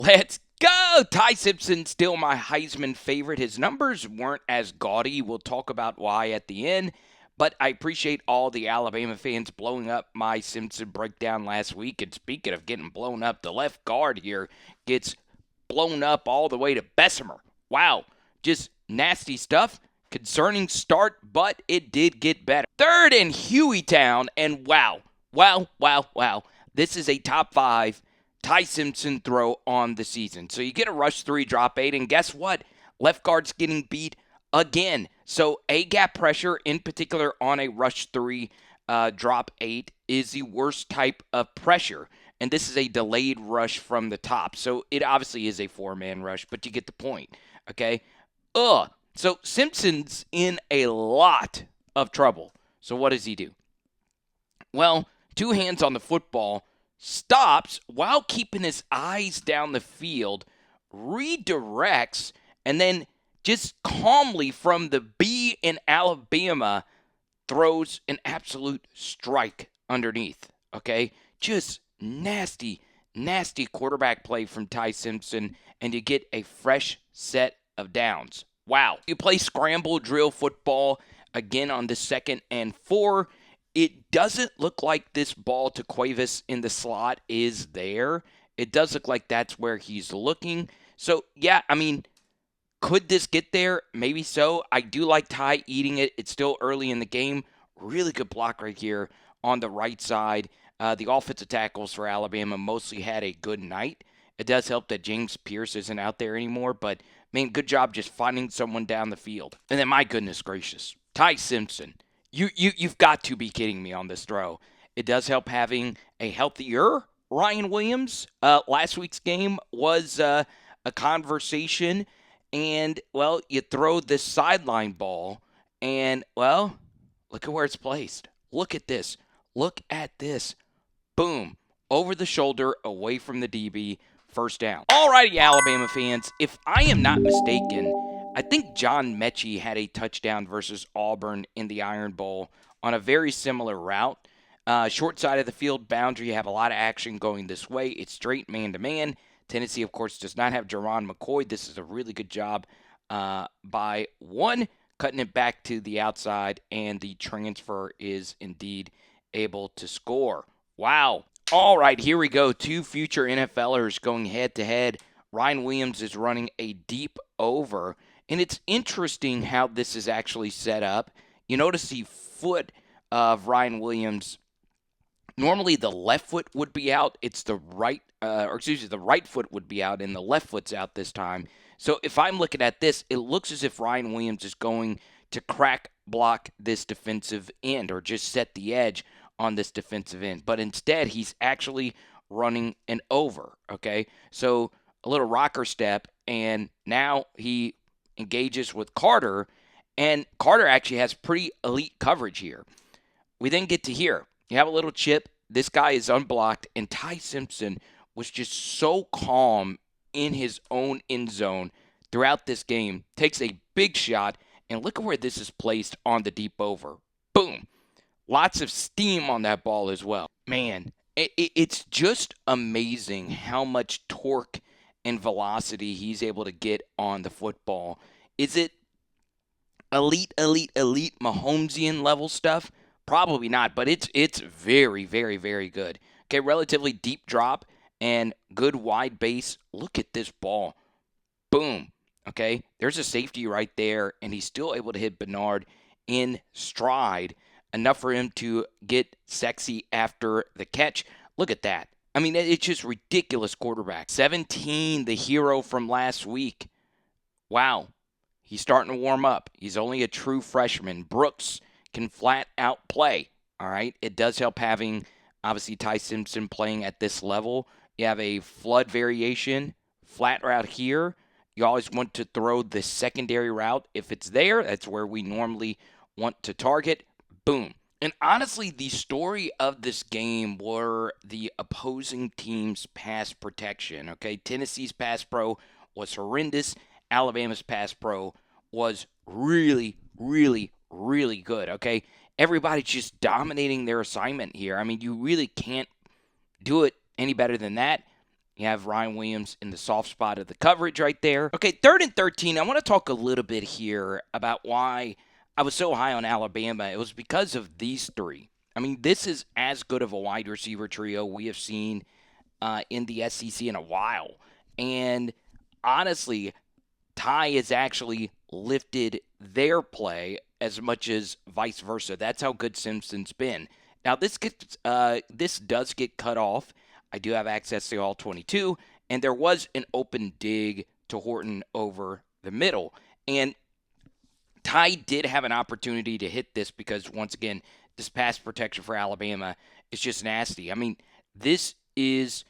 Let's go! Ty Simpson, still my Heisman favorite. His numbers weren't as gaudy. We'll talk about why at the end. But I appreciate all the Alabama fans blowing up my Simpson breakdown last week. And speaking of getting blown up, the left guard here gets blown up all the way to Bessemer. Wow, just nasty stuff. Concerning start, but it did get better. Third in Hueytown, and wow. This is a top 5 Ty Simpson throw on the season. So you get a rush 3, drop 8, and guess what? Left guard's getting beat again. So A-gap pressure, in particular on a rush 3, drop 8, is the worst type of pressure. And this is a delayed rush from the top. So it obviously is a 4-man rush, but you get the point, okay? So Simpson's in a lot of trouble. So what does he do? Well, 2 hands on the football, stops while keeping his eyes down the field, redirects, and then just calmly from the B in Alabama throws an absolute strike underneath, okay? Just nasty quarterback play from Ty Simpson, and you get a fresh set of downs. Wow. You play scramble drill football again on the 2nd and 4. It doesn't look like this ball to Cuevas in the slot is there. It does look like that's where he's looking. So, yeah, I mean, could this get there? Maybe so. I do like Ty eating it. It's still early in the game. Really good block right here on the right side. The offensive tackles for Alabama mostly had a good night. It does help that James Pierce isn't out there anymore, but, man, good job just finding someone down the field. And then, my goodness gracious, Ty Simpson. You've got to be kidding me on this throw. It does help having a healthier Ryan Williams. Last week's game was a conversation, and, well, you throw this sideline ball, and, well, look at where it's placed. Look at this. Look at this. Boom. Over the shoulder, away from the DB, first down. Alrighty, Alabama fans, if I am not mistaken, I think John Mechie had a touchdown versus Auburn in the Iron Bowl on a very similar route. Short side of the field boundary, you have a lot of action going this way. It's straight man-to-man. Tennessee, of course, does not have Jerron McCoy. This is a really good job by one, cutting it back to the outside, and the transfer is indeed able to score. Wow. All right, here we go. 2 future NFLers going head-to-head. Ryan Williams is running a deep over. And it's interesting how this is actually set up. You notice the foot of Ryan Williams. Normally the left foot would be out. It's the right, the right foot would be out, and the left foot's out this time. So if I'm looking at this, it looks as if Ryan Williams is going to crack block this defensive end or just set the edge on this defensive end. But instead, he's actually running an over, okay? So a little rocker step, and now he engages with Carter, and Carter actually has pretty elite coverage here. We then get to here. You have a little chip. This guy is unblocked, and Ty Simpson was just so calm in his own end zone throughout this game. Takes a big shot, and look at where this is placed on the deep over. Boom. Lots of steam on that ball as well. Man, it's just amazing how much torque and velocity he's able to get on the football. Is it elite Mahomesian level stuff? Probably not, but it's very good. Okay, relatively deep drop and good wide base. Look at this ball. Boom. Okay, there's a safety right there, and he's still able to hit Bernard in stride, enough for him to get sexy after the catch. Look at that. I mean, it's just ridiculous quarterback. 17, the hero from last week. Wow. He's starting to warm up. He's only a true freshman. Brooks can flat out play. All right. It does help having, obviously, Ty Simpson playing at this level. You have a flood variation, flat route here. You always want to throw the secondary route. If it's there, that's where we normally want to target. Boom. And honestly, the story of this game were the opposing team's pass protection. Okay, Tennessee's pass pro was horrendous. Alabama's pass pro was really good. Okay, everybody's just dominating their assignment here. I mean, you really can't do it any better than that. You have Ryan Williams in the soft spot of the coverage right there. Okay, 3rd and 13. I want to talk a little bit here about why I was so high on Alabama. It was because of these three. I mean, this is as good of a wide receiver trio we have seen in the SEC in a while. And honestly, Ty has actually lifted their play as much as vice versa. That's how good Simpson's been. Now, this does get cut off. I do have access to all 22, and there was an open dig to Horton over the middle. And Ty did have an opportunity to hit this because, once again, this pass protection for Alabama is just nasty. I mean, this is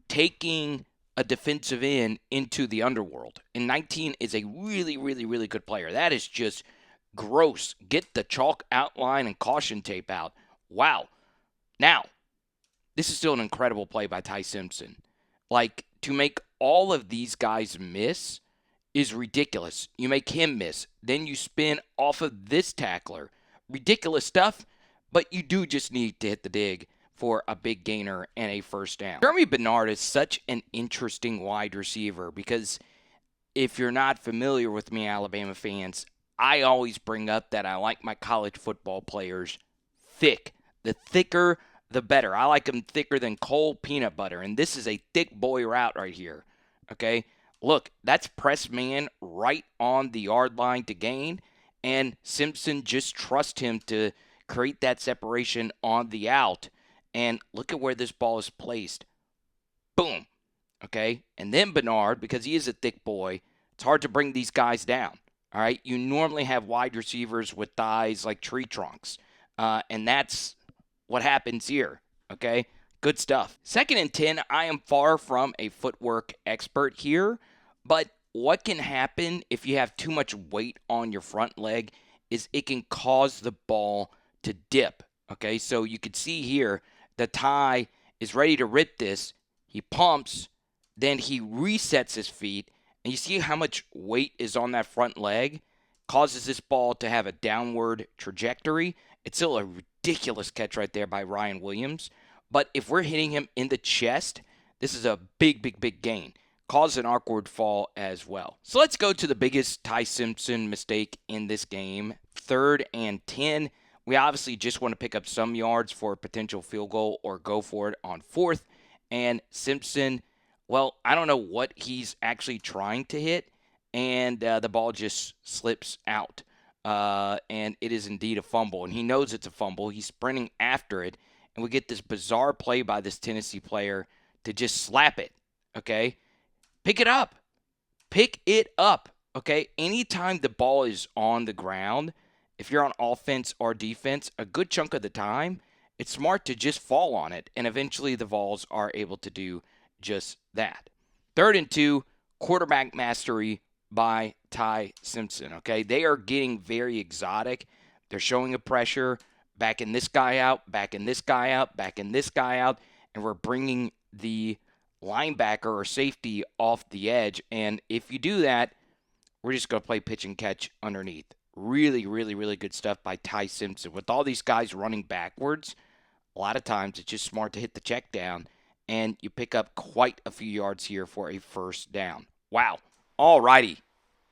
taking a defensive end into the underworld. And 19 is a really, really, really good player. That is just gross. Get the chalk outline and caution tape out. Wow. Now, this is still an incredible play by Ty Simpson. Like, to make all of these guys miss is ridiculous. You make him miss. Then you spin off of this tackler. Ridiculous stuff, but you do just need to hit the dig for a big gainer and a first down. Germie Bernard is such an interesting wide receiver because if you're not familiar with me, Alabama fans, I always bring up that I like my college football players thick. The thicker, the better. I like them thicker than cold peanut butter, and this is a thick boy route right here, okay? Look, that's press man right on the yard line to gain, and Simpson just trusts him to create that separation on the out. And look at where this ball is placed. Boom. Okay? And then Bernard, because he is a thick boy, it's hard to bring these guys down. All right? You normally have wide receivers with thighs like tree trunks. And that's what happens here. Okay? Good stuff. 2nd and 10, I am far from a footwork expert here. But what can happen if you have too much weight on your front leg is it can cause the ball to dip. Okay? So you can see here, the Ty is ready to rip this. He pumps, then he resets his feet, and you see how much weight is on that front leg? Causes this ball to have a downward trajectory. It's still a ridiculous catch right there by Ryan Williams. But if we're hitting him in the chest, this is a big, big, big gain. Causes an awkward fall as well. So let's go to the biggest Ty Simpson mistake in this game. 3rd and 10. We obviously just want to pick up some yards for a potential field goal or go for it on 4th. And Simpson, well, I don't know what he's actually trying to hit. And the ball just slips out. And it is indeed a fumble. And he knows it's a fumble. He's sprinting after it. And we get this bizarre play by this Tennessee player to just slap it. Okay? Pick it up. Pick it up. Okay? Anytime the ball is on the ground, if you're on offense or defense, a good chunk of the time, it's smart to just fall on it, and eventually the Vols are able to do just that. 3rd and 2, quarterback mastery by Ty Simpson, okay? They are getting very exotic. They're showing a pressure, backing this guy out, backing this guy out, backing this guy out, and we're bringing the linebacker or safety off the edge, and if you do that, we're just going to play pitch and catch underneath. Really, really, really good stuff by Ty Simpson. With all these guys running backwards, a lot of times it's just smart to hit the check down, and you pick up quite a few yards here for a first down. Wow. All righty.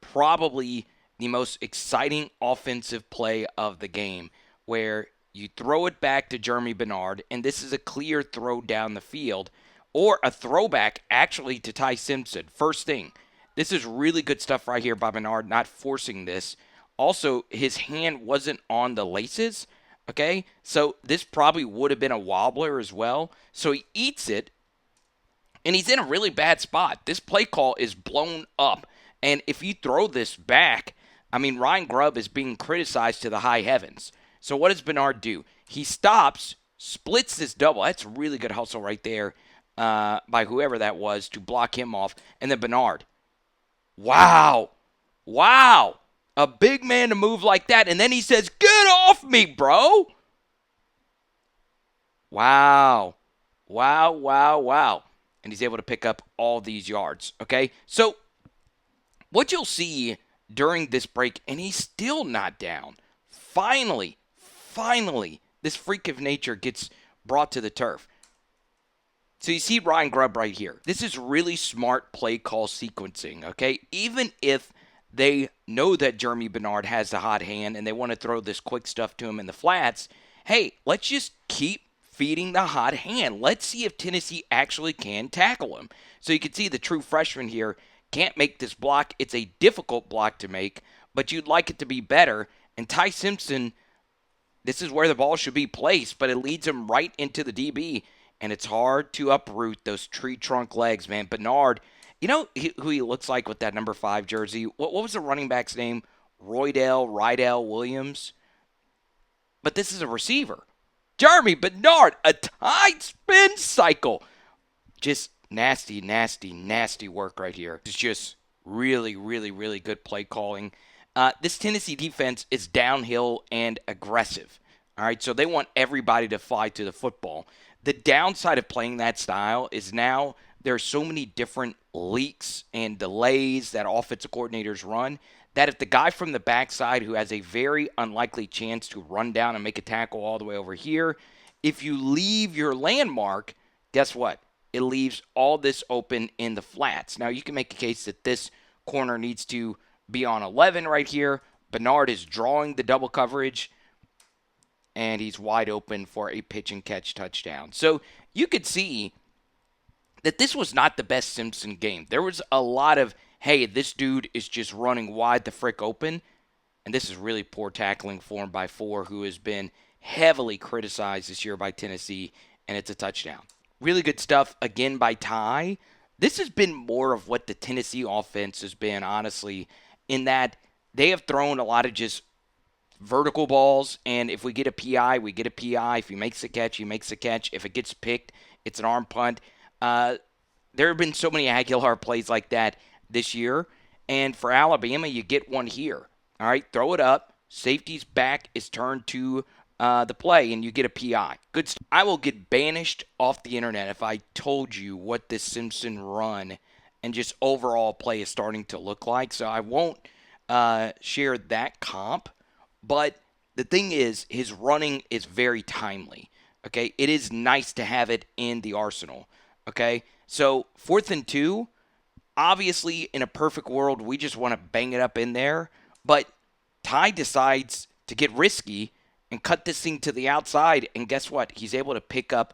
Probably the most exciting offensive play of the game, where you throw it back to Germie Bernard, and this is a clear throw down the field, or a throwback actually to Ty Simpson. First thing, this is really good stuff right here by Bernard, not forcing this. Also, his hand wasn't on the laces, okay? So this probably would have been a wobbler as well. So he eats it, and he's in a really bad spot. This play call is blown up. And if you throw this back, I mean, Ryan Grubb is being criticized to the high heavens. So what does Bernard do? He stops, splits this double. That's really good hustle right there by whoever that was to block him off. And then Bernard. Wow. Wow. A big man to move like that. And then he says, "Get off me, bro." Wow. Wow, wow, wow. And he's able to pick up all these yards. Okay? So what you'll see during this break, and he's still not down. Finally, this freak of nature gets brought to the turf. So you see Ryan Grubb right here. This is really smart play call sequencing, okay? Even if they know that Germie Bernard has the hot hand and they want to throw this quick stuff to him in the flats, hey, let's just keep feeding the hot hand. Let's see if Tennessee actually can tackle him. So you can see the true freshman here can't make this block. It's a difficult block to make, but you'd like it to be better. And Ty Simpson, this is where the ball should be placed, but it leads him right into the DB, and it's hard to uproot those tree trunk legs, man. Bernard, you know who he looks like with that number 5 jersey? What was the running back's name? Rydell Williams. But this is a receiver. Germie Bernard, a tight spin cycle. Just nasty, nasty, nasty work right here. It's just really, really, really good play calling. This Tennessee defense is downhill and aggressive. All right, so they want everybody to fly to the football. The downside of playing that style is now there are so many different leaks and delays that offensive coordinators run that if the guy from the backside who has a very unlikely chance to run down and make a tackle all the way over here, if you leave your landmark, guess what? It leaves all this open in the flats. Now, you can make a case that this corner needs to be on 11 right here. Bernard is drawing the double coverage, and he's wide open for a pitch and catch touchdown. So you could see that this was not the best Simpson game. There was a lot of, hey, this dude is just running wide the frick open, and this is really poor tackling for him by 4, who has been heavily criticized this year by Tennessee, and it's a touchdown. Really good stuff, again, by Ty. This has been more of what the Tennessee offense has been, honestly, in that they have thrown a lot of just vertical balls, and if we get a PI, we get a PI. If he makes a catch, he makes a catch. If it gets picked, it's an arm punt. There have been so many Aguilar plays like that this year, and for Alabama, you get one here. All right, throw it up. Safety's back is turned to the play, and you get a PI. Good stuff. I will get banished off the internet if I told you what this Simpson run and just overall play is starting to look like, so I won't share that comp. But the thing is, his running is very timely, okay? It is nice to have it in the arsenal, okay? So 4th and 2, obviously, in a perfect world, we just want to bang it up in there. But Ty decides to get risky and cut this thing to the outside, and guess what? He's able to pick up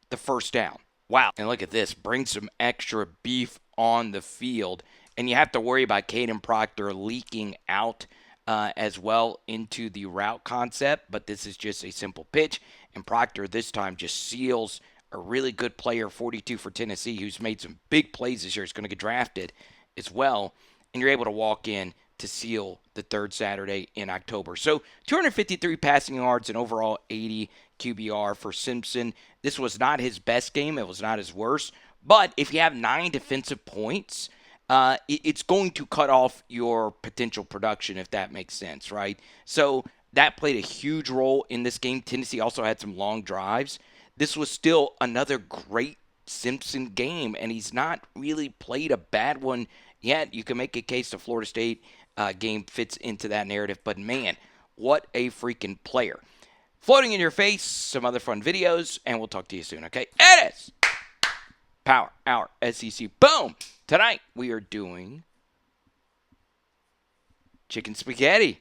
the first down. Wow. And look at this. Bring some extra beef on the field. And you have to worry about Caden Proctor leaking out as well into the route concept, but this is just a simple pitch, and Proctor this time just seals a really good player, 42 for Tennessee, who's made some big plays this year. He's going to get drafted as well, and you're able to walk in to seal the 3rd Saturday in October. So 253 passing yards and overall 80 QBR for Simpson. This was not his best game. It was not his worst, but if you have 9 defensive points, it's going to cut off your potential production, if that makes sense, right? So that played a huge role in this game. Tennessee also had some long drives. This was still another great Simpson game, and he's not really played a bad one yet. You can make a case the Florida State game fits into that narrative, but man, what a freaking player. Floating in your face, some other fun videos, and we'll talk to you soon, okay? It is Power Hour SEC. Boom! Tonight, we are doing chicken spaghetti.